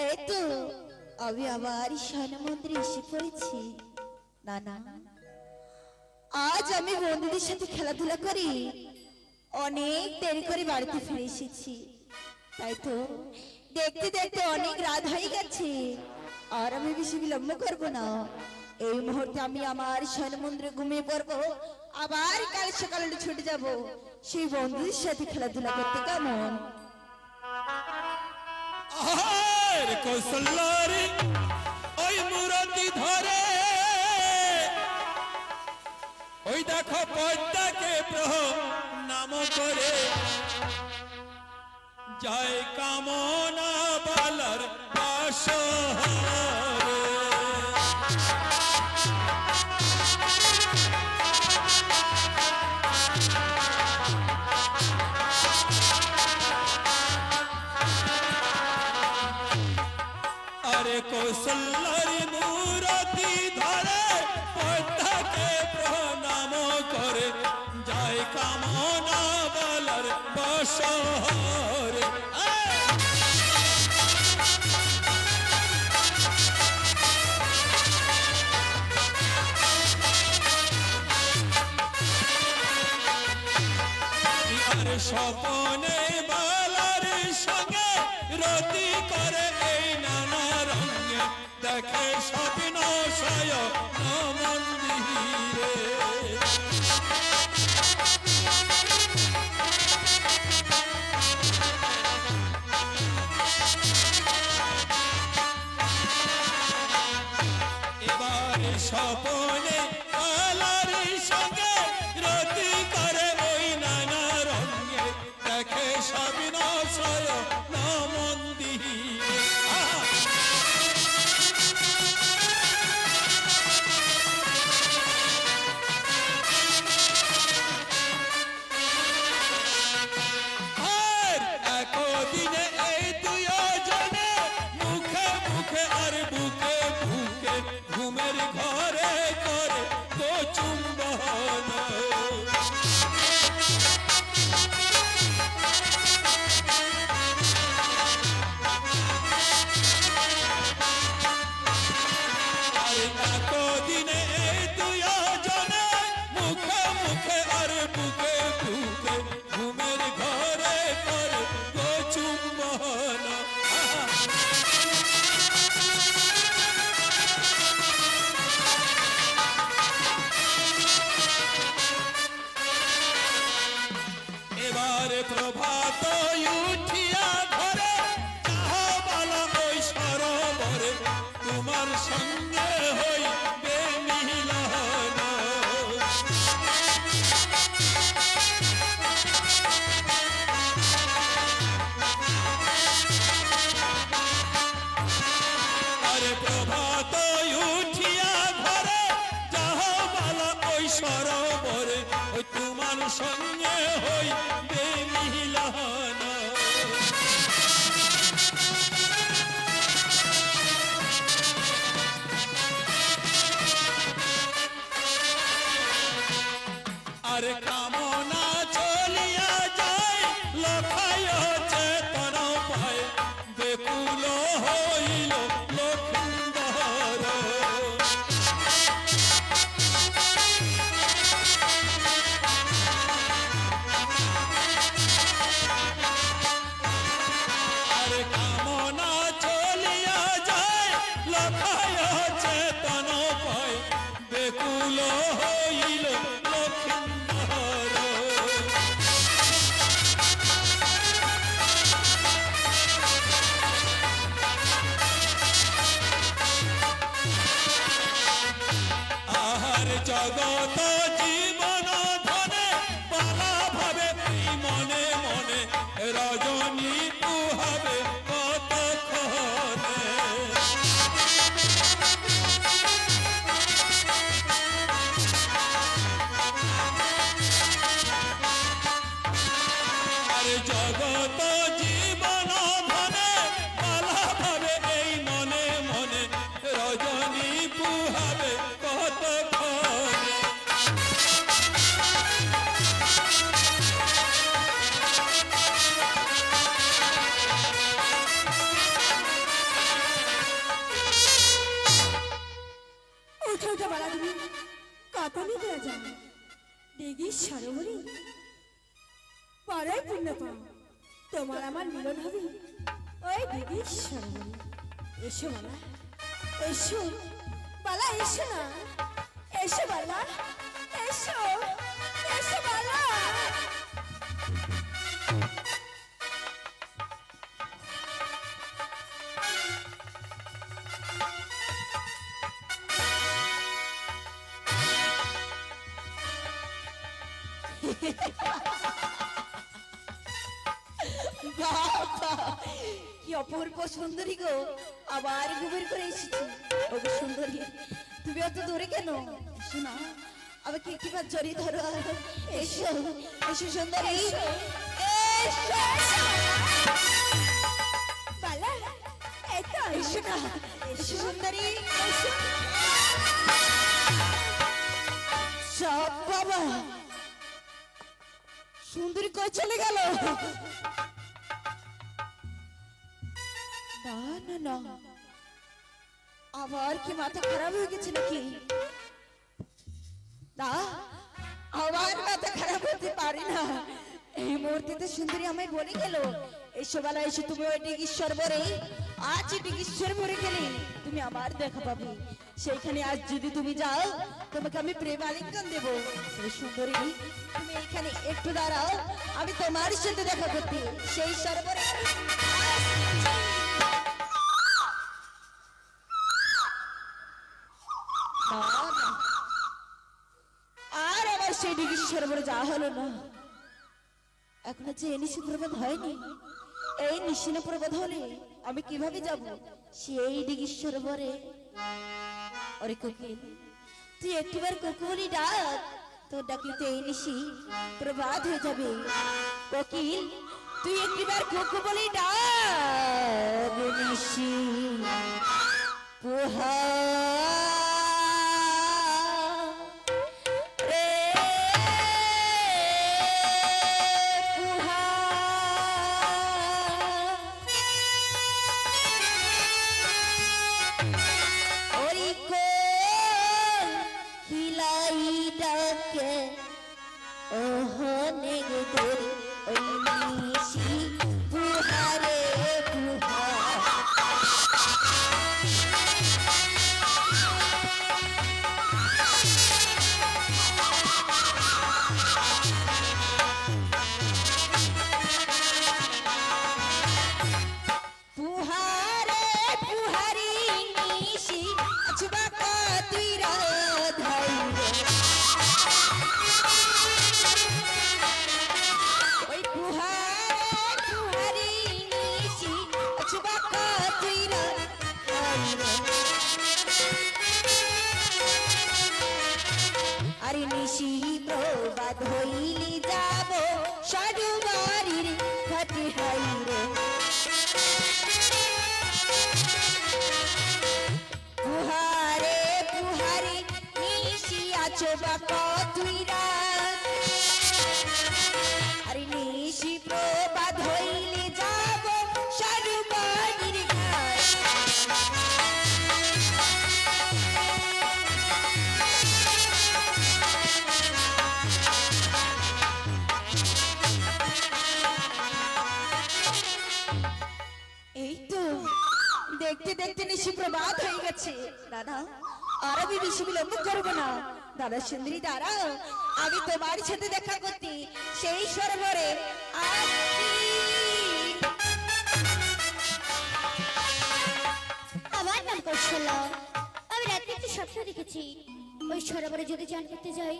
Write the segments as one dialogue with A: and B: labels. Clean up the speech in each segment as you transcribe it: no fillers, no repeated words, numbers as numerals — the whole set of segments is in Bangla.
A: এই তো আমি আবার শয়ন মন্দিরে এসে পড়েছি। না না, আজ আমি বন্ধুদের সাথে খেলাধুলা করি অনেক দেরি করে বাড়িতে ফিরে এসেছি। তাই তো দেখতে দেখতে অনেক রাত হয়ে গেছে, আর আমি বেশি বিলম্ব করবো না। এই মুহূর্তে আমি আমার শয়ন মন্দিরে ঘুমিয়ে পড়বো, আবার কাল সকালে ছুটে যাব সেই বন্ধুদের সাথে খেলাধুলা করতে। কেমন?
B: কৌশল্যারি ওই মূরতি ধরে, ওই দেখো পদ্মাকে প্রণাম করে, জয় কামনা বালার বাসরে। আরে কৌশল্যারি মূরতি ধরে, পদ্মাকে প্রণাম করে, জয় কামনা বালার বাসরে। আরে স্বপনে বালার সঙ্গে রতি করে এই নানা রঙে, দেখে স্বপ্ন শয়ন মন্দিরে। এবার স্বপনে বালার সঙ্গে রতি করে ওই নানা রঙে, দেখে স্বপ্ন শয়ন মন্দিরে। আর একদিনে এই দুজনে মুখে মুখে আর বুকে বুকে ঘুমের ঘরে করে তো চুম্বন। আর একদিনে এই দুজনে মুখে মুখে আর বুকে বুকে ঘুমের ঘরে করে তো চুম্বন। এবারে প্রভাত উঠিয়া ঘরে, যাহা বালা ওই সরোবরে, তোমার সঙ্গে হইবে মিলন। আরে প্রভাত উঠিয়া ঘরে, যাহা বালা ওই সরোবরে, ওই তোমার সঙ্গে হইবে মিলন। আরে কামনা চলিয়া যায়, লখায় চেতন পায়, বেকুল হইল লক্ষিন্দর। আরে কামনা চলিয়া যায়, লখায় চেতন পায়, বেকুল হইল লক্ষিন্দর। আহার জগত জীবন ধনে, বালা ভাবে মনে মনে, রজনী পুহাবে কতক্ষণে। আরে জগত জীবন ধনে, বালা ভাবে এই মনে মনে, রজনী পুহাবে কতক্ষণে।
C: রাজা দিঘির সরোবরে পরাই পূর্ণ পাও, তোমার আমার মিলন হবে ওই দিঘির সরোবরে। এসো বালা, এসো বালা, এসো না, এসো বালা, এসো, এসো বালা।
A: বাবা, কি অপূর্ব সুন্দরী গো, আবার ঘুমের করে এসেছি। ওগো সুন্দরী, তুমি অত দূরে কেন? এসো না, আমাকে একটিবার জড়িয়ে ধরো। এসো, এসো সুন্দরী, এসো।
C: বালা, এই তো
A: এসো না, এসো সুন্দরী, এসো। সব বাবা, সুন্দরী কই চলে গেল? না না না, আবার কি মাথা খারাপ হয়ে গেছে নাকি? না, আবার মাথা খারাপ হতে পারে না। এই মুহূর্তে তো সুন্দরী আমায় বলে গেল, এসো বেলা এসো, তুমি ওই ডিগিশ্বর বরে, আজ ডিগিশ্বর বরে গেলে তুমি আমার দেখা পাবে। সেইখানে আজ যদি তুমি যাও, তোমাকে আমি প্রেম আলিঙ্গন দেবো। তবে সুন্দরী, তুমি এখানে একটু দাঁড়াও, আমি তোমার সাথে দেখা করতে সেই সরোবরে আর আমার সেই ডিগির সরোবরে যাওয়া হলো না। এখন হচ্ছে এই নিশি প্রবাদ হয়নি, এই নিশিন প্রবাদ হলে আমি কিভাবে যাব সেই ডিগির সরোবরে? অরে কোকিল, তুই একটিবার কোকিলি ডাক, তোর ডাকলে তো এই নিশি প্রবাদ হয়ে যাবে। কোকিল, তুই একটিবার কোকো বলি ডাক, নিশি পোহা দেখতে দেখতে নিশি প্রবাদ হয়ে গেছে। দাদা, আর আমি বেশি বিলম্ব করবো না। দাদা সুন্দরী, দাঁড়া, আমি তোমার সাথে দেখা করতে সেই সরোবরে
D: আমার নাম কৌশল্যা। আমি রাতে একটি স্বপ্ন দেখেছি, ওই সরোবরে যদি চান করতে যাই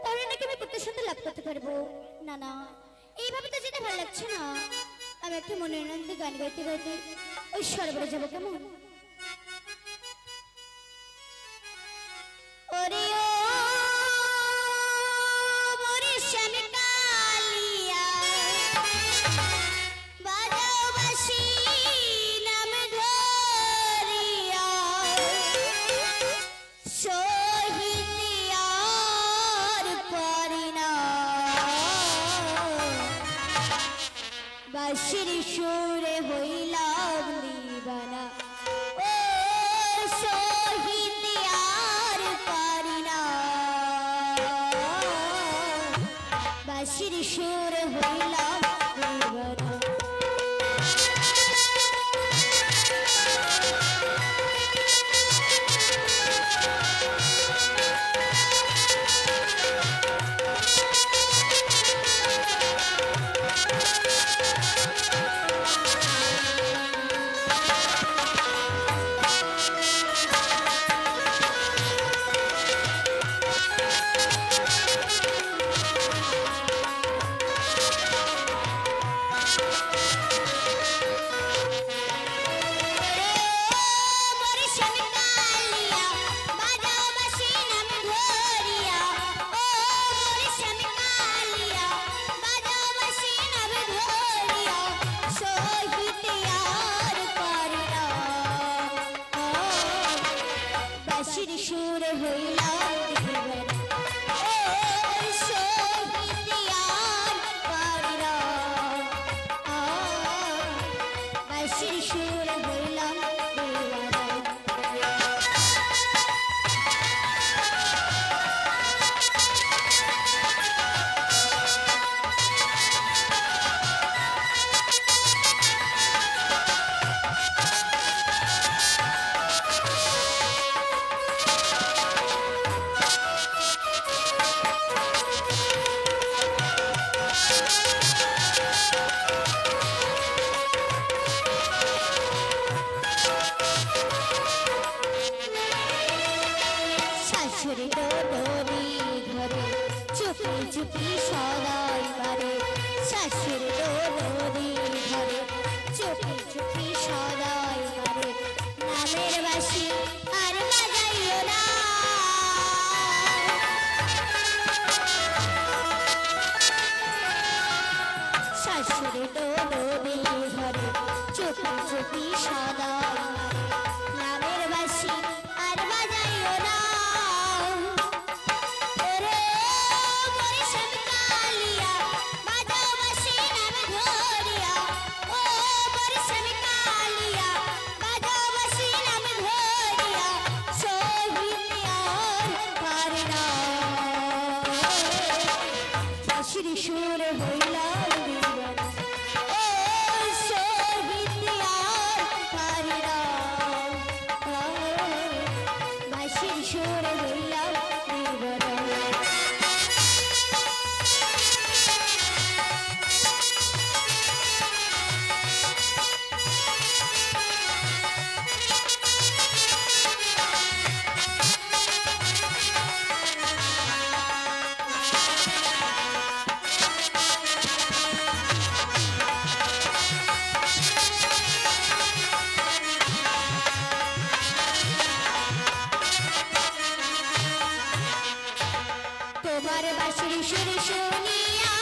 D: তাহলে নাকি আমি পুত্র সন্তান লাভ করতে পারবো। না না, এইভাবে তো যেতে ভালো লাগছে না। আমি একটু মনের আনন্দে গান গাইতে গাইতে ওই সরোবরে যাবো, কেমন? ওরে ও বরিশাল কালিয়া, বাজাও বাঁশি নাম ধরিয়া, শহীদ আর পারি না, বাঁশির সুরে হইলাম নিবানা, ও শহীদ আর পারি না। হইলাম দিবানা ও শহীদিয়ার পারিরা বাঁশির সুর হইলাম দিবানা শাশুড়ি ডোডরি ঘরে চুপি চুপি সদাই বারে শাশুড়ি ডোডরি ঘরে চুপি চুপি সদাই বারে নামের বাঁশি আর বাজাইও না শাশুড়ি ডোডরি ঘরে চুপি চুপি সদাই বারে নামের বাঁশি আর বাজাইও না ওরে বরিশাল কালিয়া বাজাও বাঁশি নাম ধরিয়া ও বরিশাল কালিয়া বাজাও বাঁশি নাম ধরিয়া শহীদিয়ার পারিরা বাঁশির সুর হইলাম দিবানা ও শহীদিয়ার পারিরা বাঁশির সুর হইলাম দিবানা তোমার বাঁশির সুর শুনিয়া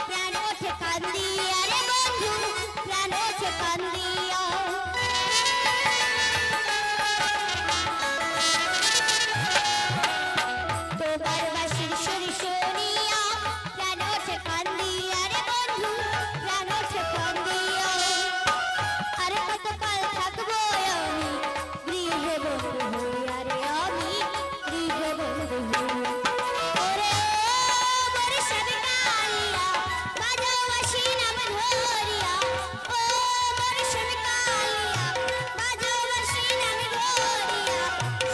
D: প্রাণ ওঠে কান্দিয়া রে বন্ধু প্রাণ ওঠে কান্দিয়া তোমার বাঁশির সুর শুনিয়া প্রাণ ওঠে কান্দিয়া রে বন্ধু প্রাণ ওঠে কান্দিয়া আর কতকাল থাকবো আমি গৃহে বন্ধু হইয়া রে আমি গৃহে বন্ধু হইয়া ওরে বরিশাল কালিয়া বাজাও বাঁশি নাম ধরিয়া ও বরিশাল কালিয়া বাজাও বাঁশি নাম ধরিয়া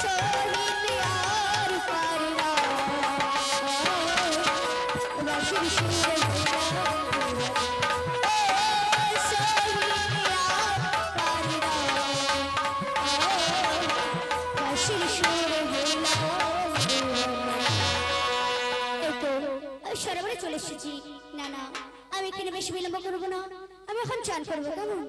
D: শহীদিয়ার পারিরা বাঁশির সুর হইলাম দিবানা ও শহীদিয়ার পারিরা বাঁশির সুর হইলাম দিবানা এইতো আমি সরোবরে চলে এসেছি না না আমি এখানে বেশি বিলম্ব করবো না আমি এখন চান করবো কেমন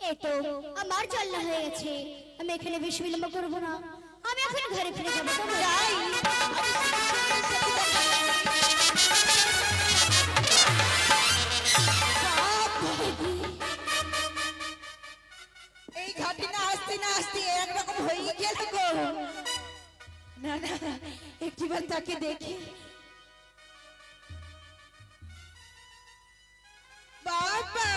D: এই তো আমার চলনা হয়ে গেছে, আমি এখানে বেশি বিলম্ব করব না, আমি এখন ঘরে ফিরে যাবো কেমন?
A: যাই আমি সুন্দরীর সাথে দেখা এই ঘাটি না আসতে না আসতে একরকম হয়ে গেল গো। না না একটিবার তাকে দেখি। বাবা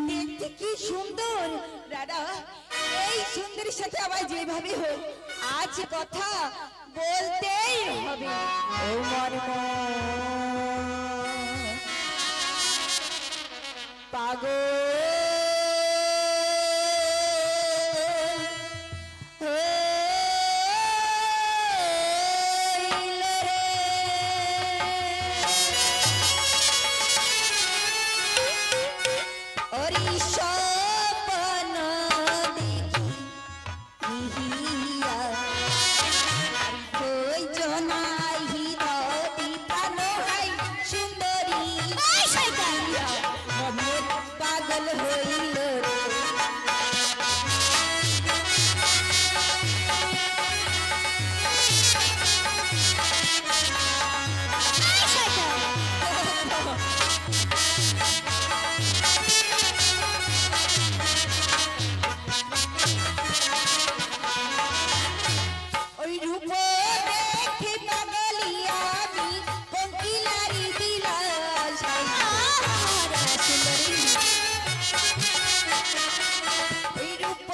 A: দেখতে কি সুন্দর। দাদা এই সুন্দরীর সাথে আবার যেভাবে হোক আজ কথা বলতেই হবে। ও মর্ম পাগল হইল রে। ওরে স্বপ্ন দেখিয়া কই জনাই হৃদয় প্রাণ হাই সুন্দরী
D: ওই শয়তান!
A: মনে পাগল হইল রে।
D: ওই শয়তান!
A: ওই রূপ দেখে পাগলিয়া আমি কোকিলারি বিলাস সুন্দরী। ওই রূপ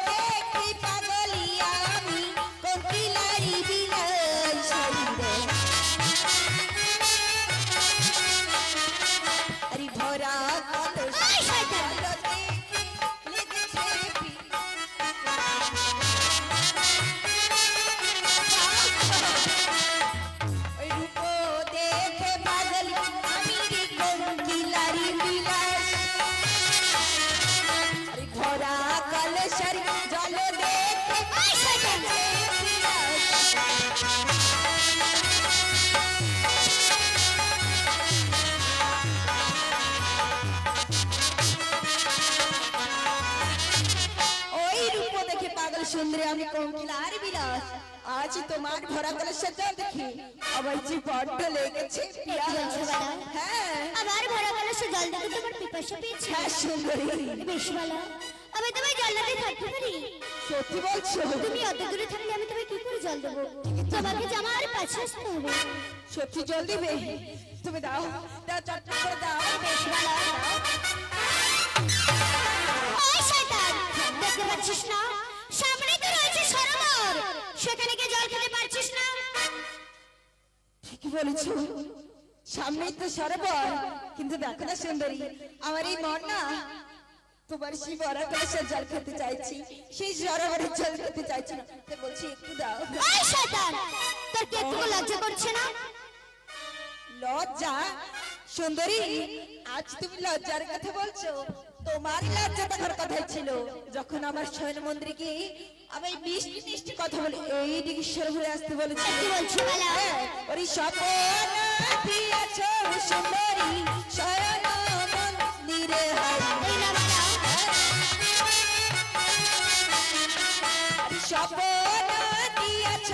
A: দেখে পাগলিয়া আমি কোকিলারি বিলাস আরে ভরা কলস
D: ওই শয়তান!
A: লেগেছে ওই রূপ দেখে পাগল আমি রে কোকিলারি বিলাস আরে ভরা কলসর জল দেখে
D: ওই শয়তান!
A: ওই রূপ দেখে পাগল সুন্দরী আমি কোকিলার বিলাস আজ তোমার ভরা কলসর জল দেখে আবার যে বড্ড লেগেছে পিয়াস। হ্যাঁ
D: আবার ভরা গেল সে জল দেখে তোমার পিপাসা পেয়েছে।
A: হ্যাঁ সুন্দরী
D: বেশ ভালো, আমি তোমায় জল না দিয়ে থাকতে পারি?
A: সত্যি বলছো?
D: তুমি অত দূরে থাকলে আমি তোমায় কি করে জল দেবো? তোমাকে যে আমার পাশে আসতে হবে।
A: সত্যি জল দিবে? তুমি দাও দাও চটপট করে দাও।
D: বেশ ভালো। ওই শয়তান! দেখতে পাচ্ছিস না সামনেই তো রয়েছে সরোবর, সেখানে গিয়ে জল খেতে পারছিস না?
A: ঠিকই বলেছো, সামনেই তো সরোবর, কিন্তু দেখো না সুন্দরী আমার এই মন না তোমার সেই বড় কলসের জল খেতে চাইছি, সেই সরোবরের জল খেতে চাইছি না, তাই বলছি একটু দাও।
D: ওই শয়তান! তোর কি একটু লজ্জা করছে না?
A: লজ্জা? সুন্দরী আজ তুমি লজ্জার কথা বলছো? তোমার লজ্জা থাকার কথাই ছিল যখন আমার শয়ন মন্দিরে আমি মিষ্টি মিষ্টি কথা বলে এই দিকে সরোবরে আসতে বলেছি।
D: কি বলছো বালা?
A: ওরে স্বপন দিয়েছ সুন্দরী শয়ন মন্দিরে হাই।
D: এই না বালা,
A: স্বপন দিয়েছ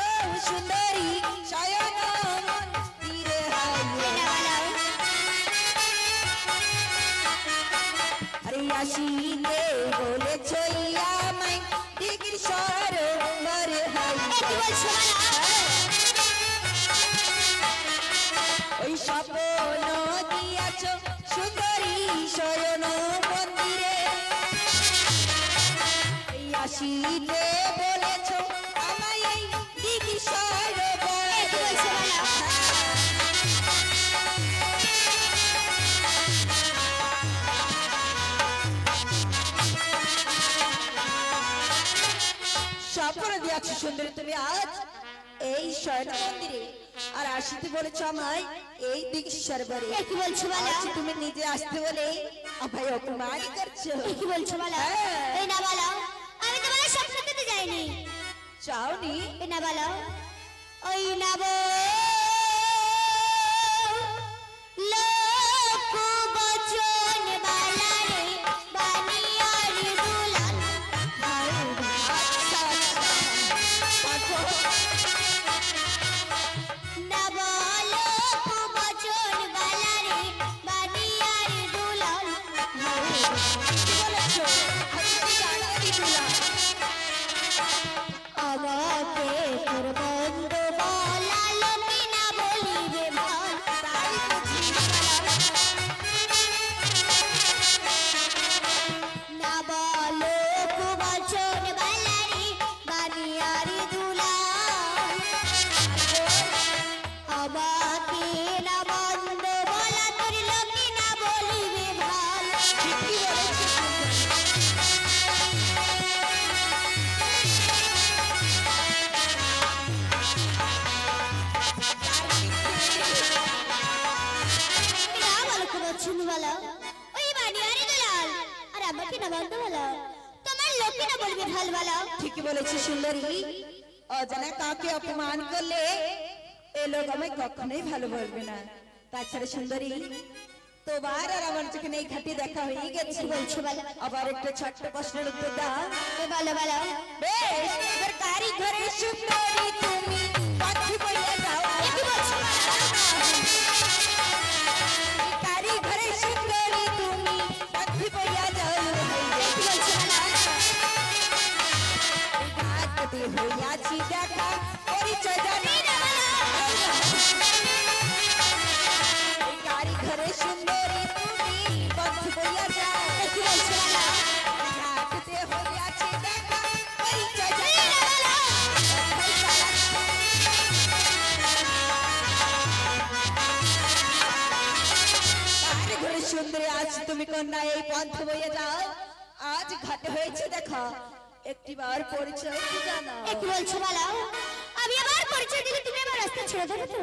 A: সুন্দরী শয়ন মন্দিরে হাই।
D: এই না বালা।
A: আরে আসিতে বলেছ আমায় দিগির সরোবরে হাই।
D: কি বলছো বালা?
A: ওই স্বপ্ন দিয়াছ সুন্দরী শয়ন মন্দিরে, এই আসিতে বলেছ আমায় এই দিগি সরোবরে।
D: কি বলছো বালা?
A: স্বপ্ন দিয়াছ সুন্দরী তুমি আজ এই শয়ন মন্দিরে, আর আসিতে বলেছ আমায় এই দিগি সরোবরে।
D: কি বলছো বালা?
A: আজ তুমি নিজে আসতে বলে আমায় অপমান করছো।
D: কি বলছো বালা?
A: হ্যাঁ।
D: এই না বালা, আমি তোমার স্বপ্ন দিতে যাইনি।
A: চাওনি?
D: এই না বালা, ওই না বো লোক বচন বালা রে বানিয়ার দুলাল।
A: আচ্ছা আচ্ছা
D: না বন্ধ বলো, তোমার লোকে না বলবে ভাল বলো।
A: ঠিকই বলেছি সুন্দরী, অজানা কাউকে অপমান করলে এ লোক আমায় কখনোই ভালো বলবে না। তাছাড়া সুন্দরী, তোমার আর আমার যেখানে এই ঘাটে দেখা হয়ে গেছে,
D: কি বলছো বলো?
A: আবার একটা ছোট্ট প্রশ্নের উত্তর দাও।
D: বলো বলো।
A: বেশ, এবার কারি ঘরে সুন্দরী তুমি পাখি বইয়া যাও।
D: কি বলছো?
A: কারি ঘরে সুন্দরী তুমি পাখি বইয়া যাও।
D: কি বলছো বলো?
A: ঘাটে হইয়াছি দেখা, পরিচয় জানি না। কারি ঘরে সুন্দরী তুমি পাখি বইয়া যাও।
D: কি বলছো বলো?
A: ঘাটে হইয়াছি দেখা, পরিচয় জানি না। কারি ঘরে সুন্দরী আজ তুমি কন্যা এই পন্থ বইয়া যাও। আজ ঘাটে হয়েছে দেখা, একটিবার পরিচয় কি জানাও।
D: কি বলছো বলো? আমি আবার পরিচয় দিলে তুমি আমার রাস্তা ছেড়ে দেবে তো?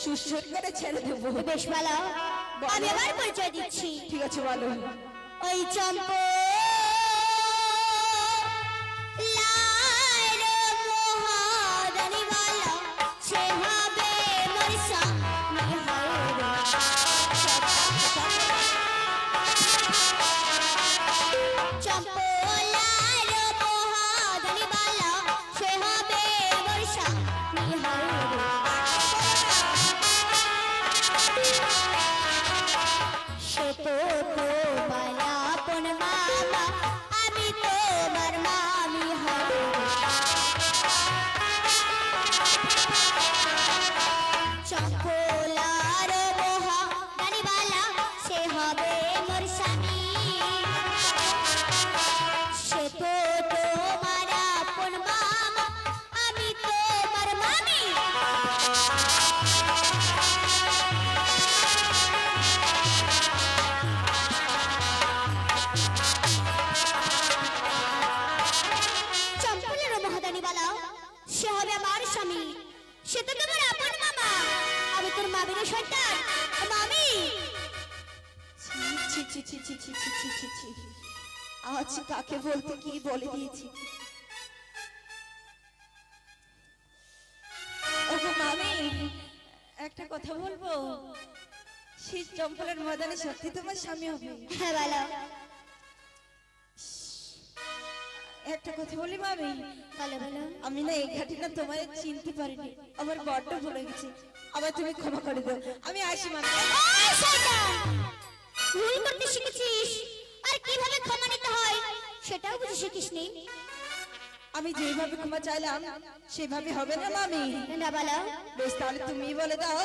A: সুসুর করে ছেড়ে দেবো।
D: বেশ বলো, আমি আবার পরিচয় দিচ্ছি।
A: ঠিক আছে বলো।
D: ওই চম্পা লাল মহারানী বালা সে হবে মোর স্বামী হবে। চম্পা লাল মহারানী বালা সে হবে মোর স্বামী হবে। সে তো তোমার আপন মামা, আমি তোমার মামি হব। চম্পলার মহারানীবালা সে হবে মোর স্বামী। সে তো তোমার আপন মামা, আমি তোমার মামি। চম্পলের মহাদানীবালা সে হবে আমার স্বামী। সে তো তোমার আপন মামা, আমি তোর মামির সন্তান মামি।
A: ছি ছি ছি ছি ছি ছি ছি ছি ছি। আজ কাকে বলতে কি বলে দিয়েছি। ওগো মামি, একটা কথা বলবো। শীত চম্পলের ময়দানে সত্যি তোমার স্বামী হবে?
D: হ্যাঁ বলো
A: একটা কথা বলি মামি,
D: বলো বলো।
A: আমি না এই ঘাটি না তোমার চিনতে পারিনি, আমার বড্ড ভুলে গেছি, আবার তুমি ক্ষমা করে দাও। আমি আসি মামি।
D: ওই শয়তান, ভুল করতে শিখেছিস, আর কিভাবে ক্ষমা নিতে হয় সেটাও বুঝে শিখিসনি।
A: আমি যেভাবে ক্ষমা চাইলাম সেভাবে হবে না মামি।
D: না বলো
A: বেশ, তাহলে তুমি বলে দাও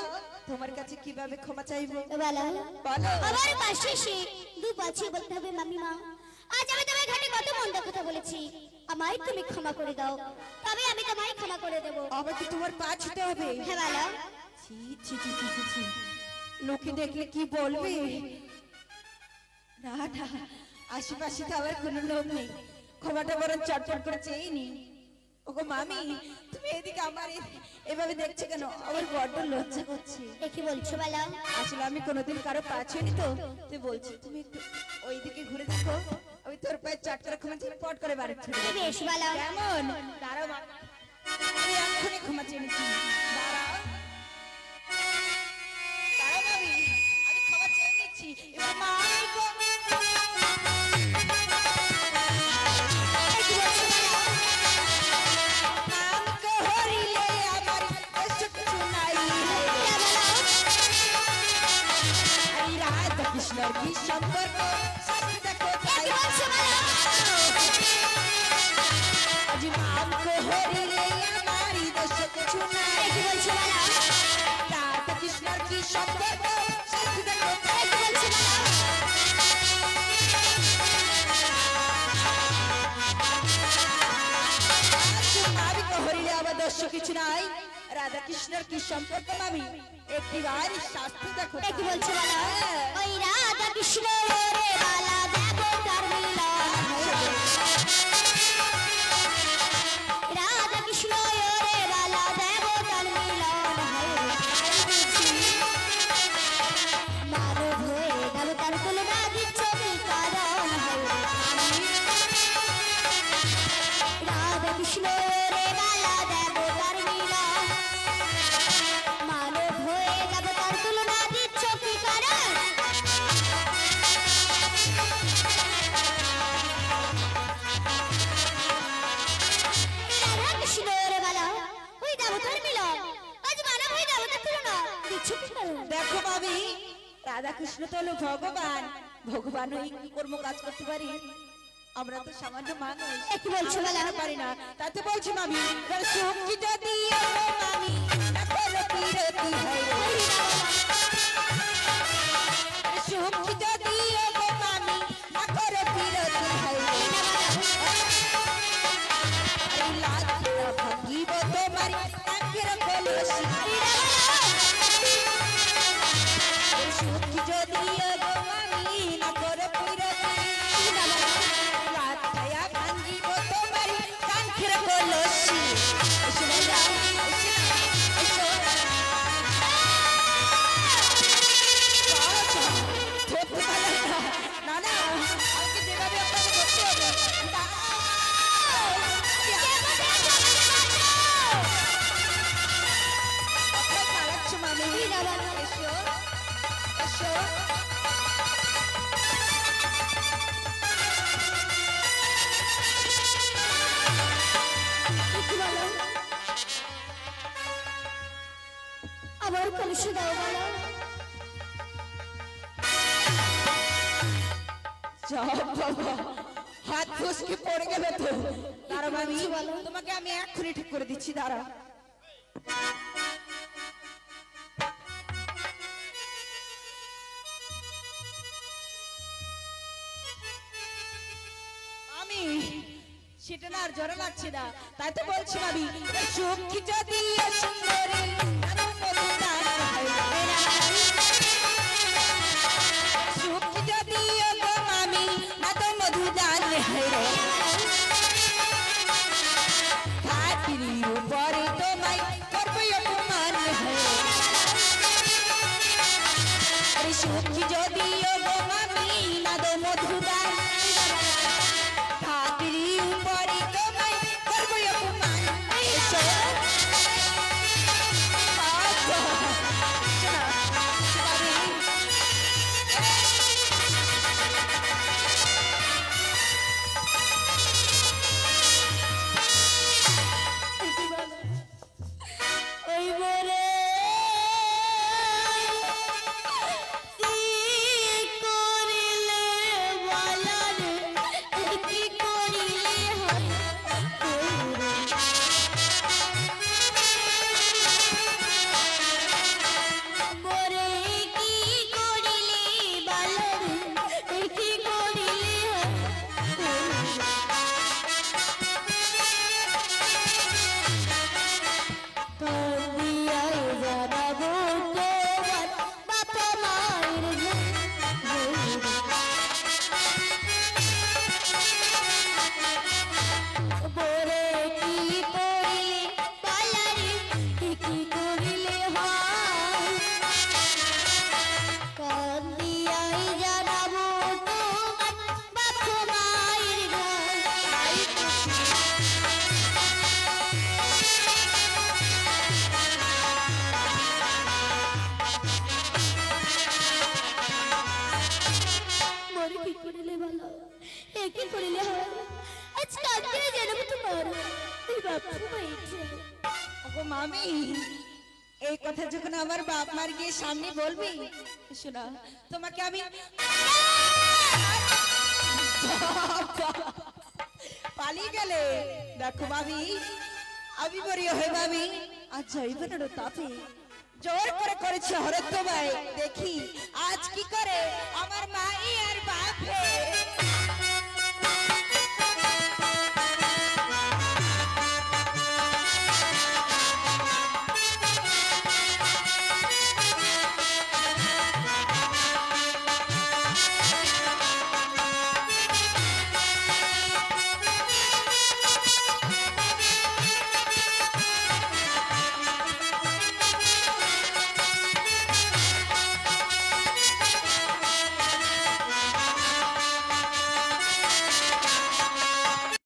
A: তোমার কাছে কিভাবে ক্ষমা চাইবো।
D: বলো।
A: বলো।
D: আমার পাশে এসে দু পাছে বলতে হবে মামিমা, আজ আমি তোমার ঘাটে কত মন্দ কথা বলেছি, আমায় তুমি ক্ষমা করে দাও, তবে আমি তোমায় ক্ষমা করে দেবো।
A: আমাকে তোমার পা ছুতে হবে?
D: হ্যাঁ বলো।
A: ছি ছি ছি ছি ছি ছি। লোকে দেখলে কি বলবে? না না, আশেপাশে তো আবার কোনো লোক নেই, ক্ষমাটা বরং চটপট করে চেয়ে নি। ওগো মামি, তুমি এদিকে আমার এভাবে দেখছো কেন? আমার বড্ড লজ্জা করছে।
D: কি বলছো বলো।
A: আসলে আমি কোনোদিন কারো পা ছুঁইনি তো, তুই বলছি তুমি একটু ওইদিকে ঘুরে দেখো, আমি তোর পায়ে চাট করে ক্ষমা চেয়ে পট করে বাড়ি ছেড়ে দেবো।
D: বেশ বলো।
A: কেমন? দাঁড়াও মামি, আমি এক্ষুনি ক্ষমা চেয়ে নিচ্ছি। দাঁড়াও দাঁড়াও মামি, আমি ক্ষমা চেয়ে নিচ্ছি। এবার মামি গো। নামকে হরিলে আমার দেশ কিছু নাই। এই রাধা কৃষ্ণর কি সম্পর্ক সাথে দেখো তাই। আজ নামকে হরিলে আমার দেশ কিছু নাই। রাধা কৃষ্ণর কি সম্পর্ক সাথে দেখো তাই। মামিকে হরিলে আমার দোষ কিছু নাই। রাধা কৃষ্ণর কি সম্পর্ক মামি, একটিবার শাস্তি দেখো।
D: কি বলছো বলো। ওই রাধা কৃষ্ণ রে বালা দেবতার মিলন হয়েছে। রাধা কৃষ্ণ রে বালা দেবতার মিলন হয়েছে। মানব হয়ে দেবতার তুলনা দিচ্ছ কি কারণ হয়েছে।
A: রাধা কৃষ্ণ তো হলো ভগবান, ভগবান ওই কর্ম কাজ করতে পারি, আমরা তো সামান্য মানুষ।
D: কি বলছো
A: আমরা
D: বালা?
A: কেন পারি না, তাই তো বলছি মামি, এবার সুখ কি যদি এলো মামি, না করো বিরতি হয় রে। সুখ কি যদি এলো মামি, না করো বিরতি হয় রে। এই লাঠি ভাঙিব তোমার কাকের কলসি। এই সুখ কি যদি এলো মামি, না করো বিরতি। লাঠিয়া ভাঙিব তোমার কাকের কলসি। এসো বাবা, এসো, এসো। ধরতে পারলাম না। না, না, আমাকে যেভাবে আপনাকে ধরতে হবে। আপনার পালাচ্ছ মামি। এসো, এসো।
D: আবার কলসি দাও বালা।
A: যাও বাবা, হাত ফসকে পড়ে গেলে তো। দাঁড়া মামি, তোমাকে আমি এক্ষুনি ঠিক করে দিচ্ছি, দাঁড়া। আমি সেটা না আর জ্বর লাগছে না, তাই তো বলছি মামি, সুখ কি যদি সুন্দরী আরো মধুদার হয় রে। সুখ কি যদি গো মামি, না তো মধুদার হয় রে। খাতির উপরে তোমায় করবো অপমান হয় রে। আরে সুখ কি যদি গো মামি, না তো মধুদার। খাতির উপরে তোমায় করবো অপমান। এসো। বাবা, শোনা, মামি।
D: ওই বরে কি করিলে বালা রে, কি করিলে হয় বরে, কি করিলে বালা রে, কি করিলে কান্দিয়ায় জানাবো তোমার বাবা মায়ের বরে, কি করিলে পালারে, কি করিলে হয় কান্দিয়ায় জানাবো তোমার বাবা মায়ের ঘর। মোর কি করিলে ভালো, কি করিলে হয়, আজ কাঁদতে জানাবো তোমার এই বাপু মাইছে।
A: ওগো মামি, এই কথা যখন আমার বাপ মার গিয়ে সামনে বলবি, শোনা, তোমাকে আমি পালিয়ে গেলে। দেখো মামি, আমি বলি হয়ে মামি, আজ যাইবে না তাপে জোর করে করেছে হরে তোমায়, দেখি আজ কি করে আমার মাই আর বাপে।